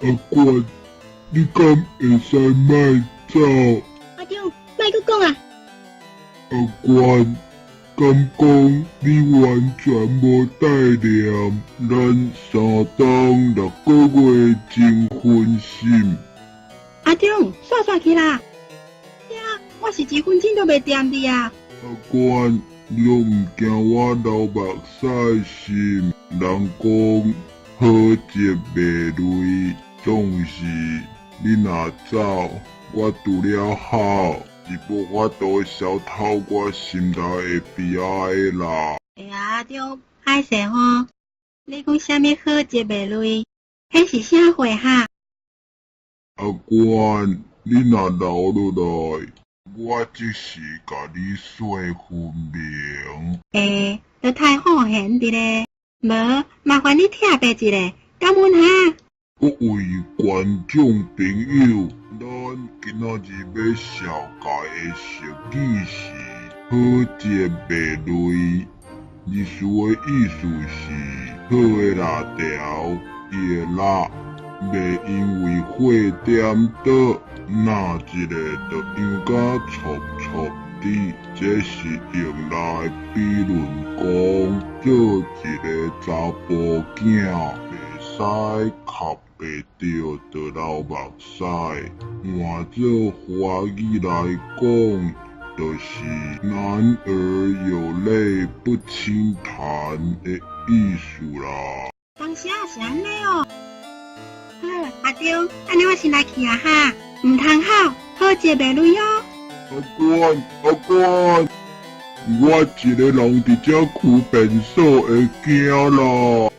阿官，你敢会使莫走？阿中，莫阁讲啊！阿官，敢讲你完全无带念咱3当6个月前婚信？阿中，煞煞去啦！呀，我是一分钱都袂掂的啊！阿官，你都毋惊我流目屎心？人讲好节袂累，总是你若走，我除了好，是无法度消透我心内的悲哀啦。哎呀，阿中，歹势吼！你讲啥物好节袂累？迄是啥话哈？阿官，你若留落来，我即时甲你说分明。都太好闲的咧，无麻烦你听白一个，感恩哈。各位观众朋友，咱今仔日要小解的成语是好节袂累。意思的意思是好的辣条，伊的辣袂因为火点倒，哪一个就样甲粗粗的。这是用来比论讲，做一个查甫囝袂使哭袂着就流目屎。换做华语来讲，就是男儿有泪不轻弹的意思啦。当时是安尼哦。好，阿中，安尼我先来去啊哈，唔通好节袂累哦。阿官，我一个人伫遮区便所会惊啦。